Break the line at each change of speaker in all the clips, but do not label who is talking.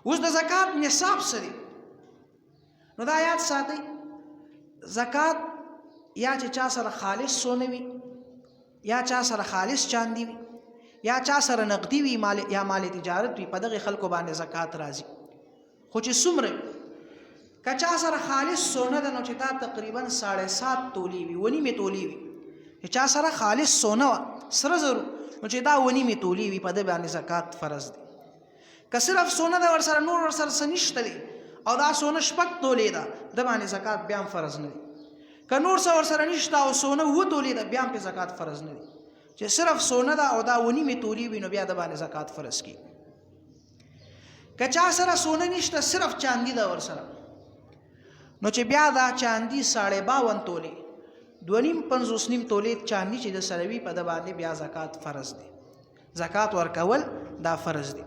اوس د زکات نصاب څه دی؟ نو دا یاد ساتئ، زکات یا چې چا سره خالص سونه وي، یا چا سره خالص چاندي وي، یا چا سره نقدي وي، یا مال تجارت وي، په دغه خلکو باندې زکات راځي. خو چې څومره که چا سره خالص سونه ده نو چې دا تقریبا 7.5 تولې وي، 1.5 تولې وي. چې چا سره خالص سونه وه سره زرو نو چې دا 1.5 تولې وي، په ده باندې زکات فرض دی. که صرف سونه ده ورسره نور ورسره څه نشته دی او دا سونه 6 تولې ده، ده باندې زکات بیا هم فرض نه دی. که نور څه ورسره نشته او سونه 7 تولې ده، بیا هم پې زکات فرض نه دی. چې صرف سونه ده او دا 1.5 تولې وي نو بیا ده باندې زکات فرض کېږي. که چا سره سونه نشته صرف چاندي ده ورسره نو چې بیا دا چاندي 52.5 تولې 2.5 تولې چاندي چې د سره وي، په ده باندې بیا زکات فرض دی. زکات ورکول دا فرض دی.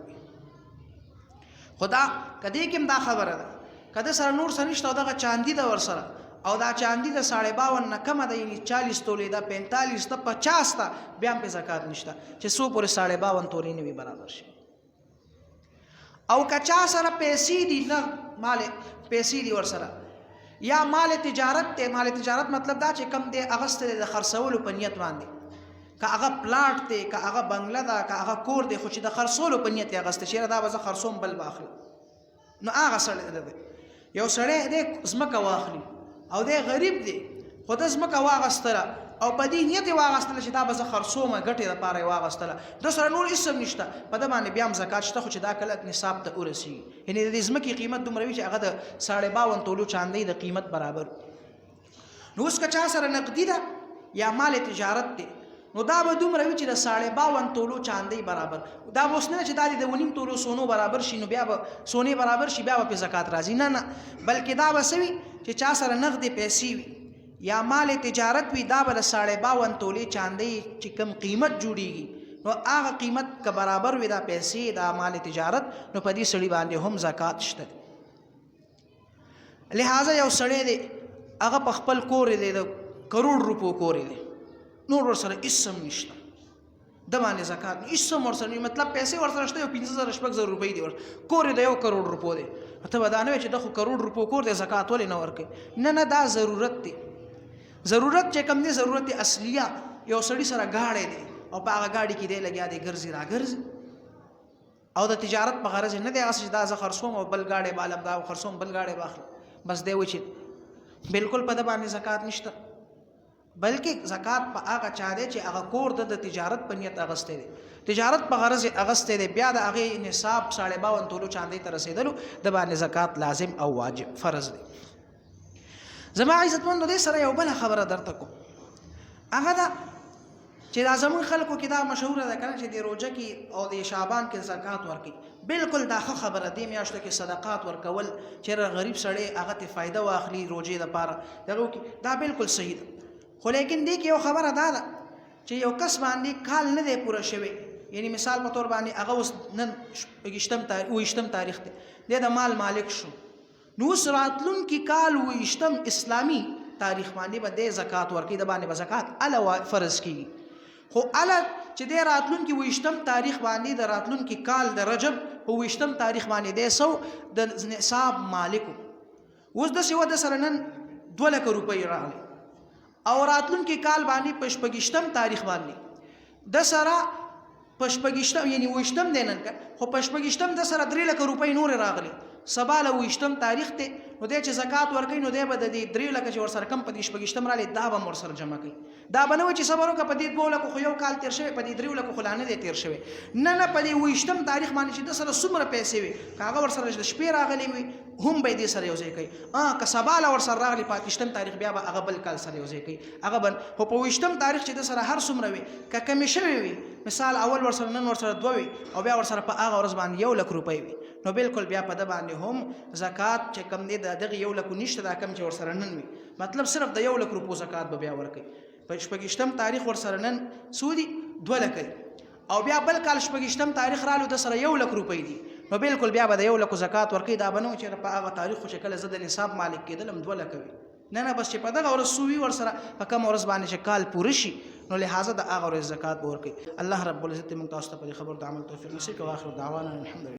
خو دا که دې کې هم دا خبره ده، که ده سره نور څه نشته او دغه چاندي ده ورسره او دا چاندي د 52.5 نه کمه ده، یعنې 40 تولې ده، 45 ده، 50 ده، بیا هم پې زکات نشته چې څو پورې 52.5 تولې نه وي برابر شي. او که چا سره پیسې دي، نه مال پیسې دي ورسره، یا مال تجارت دی. مال تجارت مطلب دا چې کم دی اغسته دی د خرڅولو په نیت باندې، که هغه پلاټ دی، که هغه بنګله ده، که هغه کور دی، خو چې د خرڅولو په نیت یې اغسته، چېرې دا به زه خرڅوم بل به اخلم، نو هغه سړی دی. یو سړی دی ځمکه واخلي او دی غریب دی، خو ده ځمکه واغستله او په دې نیت یې واغستله چې دا به زه خرڅومه، ګټې دپاره یې واغستله، ده سره نور هېڅ هم نشته، په ده باندې بیا هم زکات شته، خو چې دا کله نصاب ته ورسېږي، یعنې د دې ځمکې قیمت دومره وي چې هغه د 52.5 تولو چاندۍ د قیمت برابر. نو اوس که چا سره نقدي ده یا مال تجارت دی نو دا به دومره وي چې د 52.5 تولو چاندۍ برابر. دا به اوس نه چې دا د 1.5 تولو سونو برابر شي نو بیا به سونې برابر شي بیا به پې زکات راځي، نه نه، بلکې دا به څه وي چې چا سره نغدې پیسې وي یا مال تجارت وي، دا به د 52.5 تولې چاندۍ چې کم قیمت جوړیږي نو هغه قیمت که برابر وي دا پیسې دا مال تجارت، نو په دې سړي باندې هم زکات شته. لہذا یو سړی دی هغه په خپل کور دی د 1 کروڑ روپو کور دی، نور ورسره هېڅ هم نشته، ده باندې زکات هېڅ هم ورسره نه، مطلب پیسې ورسره شته، یو 50,000 شپږ روپۍ دی، کور یې د 1 کروڑ روپو دی. ته به دا نه وایې چې د خو کروڑ روپو کور دی زکات ولې نه ورکوي؟ نه نه، دا ضرورت دی. ضرورت چې کوم دی ضرورت اصلیه، یو سړي سره گاډی دی او په هغه گاډي کې دی لګیا دی ګرځي را ګرځي او د تجارت په غرض نه دی هغسې چې دا زه خرڅوم او بل گاډی به هلم، دا خرڅوم بل گاډی به اخلم، بس دی وایي چې بلکل په ده باندې زکات نشته، بلکې زکات په هغه چا دی چې هغه کور د تجارت په نیت اغستی دی، تجارت په غرض اغستی دی، بیا د هغې نصاب 52.5 تولو چاندۍ ته رسېدلو د باندې زکات لازم او واجب فرض دی. زما عزتمندو دې سره یو بله خبره درته کوم، هغه ده چې دا زموږ خلکو کې دا مشهوره ده که نه چې د روژه کې او د شعبان کې زکات ورکوي. بالکل دا ښه خبره، دې میاشتو کې صدقات ورکول چېرې غریب سړی هغه ته فایده واخلي روژې دپاره دغه وکړي، دا بالکل صحیح ده. خو لیکن دې کې یو خبره دا ده چې یو کس باندې کال نه دی پوره شوی، یعنی مثال په طور باندې هغه اوس نن 28 تاریخ دی، دی د مال مالک شو، نو اوس راتلونکي کال 28 اسلامي تاریخ باندې به دی زکات ورکوي، د باندې به زکات اله فرض کېږي. خو اله چې دی راتلونکي 28 تاریخ باندې د راتلونکي کال د رجب په 28 تاریخ باندې دی سو د نصاب مالکو، اوس داسې وه د سره نن 2 لکه روپۍ راغلی او راتلونکي کال باندې په 28 تاریخ باندې د سره په 28 یعنی 28 دی نن، خو په 28 د سره 3 لکه روپۍ نورې راغلي، سبا له 28 تاریخ دی، نو دی چې زکات ورکوي نو دی به د دې 3 لکه چې ورسره کم په دې 28 راغلی دا به هم ورسره جمع کوي. دا به نه وایي چې صبر وکړه په دې 2 لکو خو یو کال تېر شوی، په دې 3 لکو خو لا نه دی تېر شوی، نه نه، په دې 28 تاریخ باندې چې د سره څومره پیسې وي که هغه ورسره د شپې راغلی وي هم به یې دې سره یو ځای کوي، که سبا له ورسره راغلی په 28 تاریخ بیا به هغه بل کال سره یو ځای کوي هغه به. خو په 28 تاریخ چې د سره هر څومره وي که کمې شوې وي، مثال اول ورسره نن ورسره 2 وي او بیا ورسره په هغه ورځ باندې 1 لک روپۍ وي، نو بالکل بیا په ده باندې هم زکات چې کم دی د دغه 1 لکو نشته، دا کم چې ورسره نن وي، مطلب صرف د 1 لک روپو زکات به بیا ورکوي. په 28 تاریخ ورسره نن څو دي 2 لکه دي او بیا بل کال 28 تاریخ رالو د سره 1 لک روپۍ دي، نو بالکل بیا به د 1 لکو زکات ورکوي. دا به نه وي چې په هغه تاریخ خو چې کله زه د نصاب مالک کېدلم 2 لکه وي، نه نه، بس چې په دغه ورځ څو وي ورسره په کومه ورځ باندې چې کال پوره شي نو لہٰذا د هغه ورځ زکات به ورکوي. الله رب العزت موږ تاسو ته په دې خبرو د عمل توفیق نصیب کړي. واخر دعوانا الحمدلله.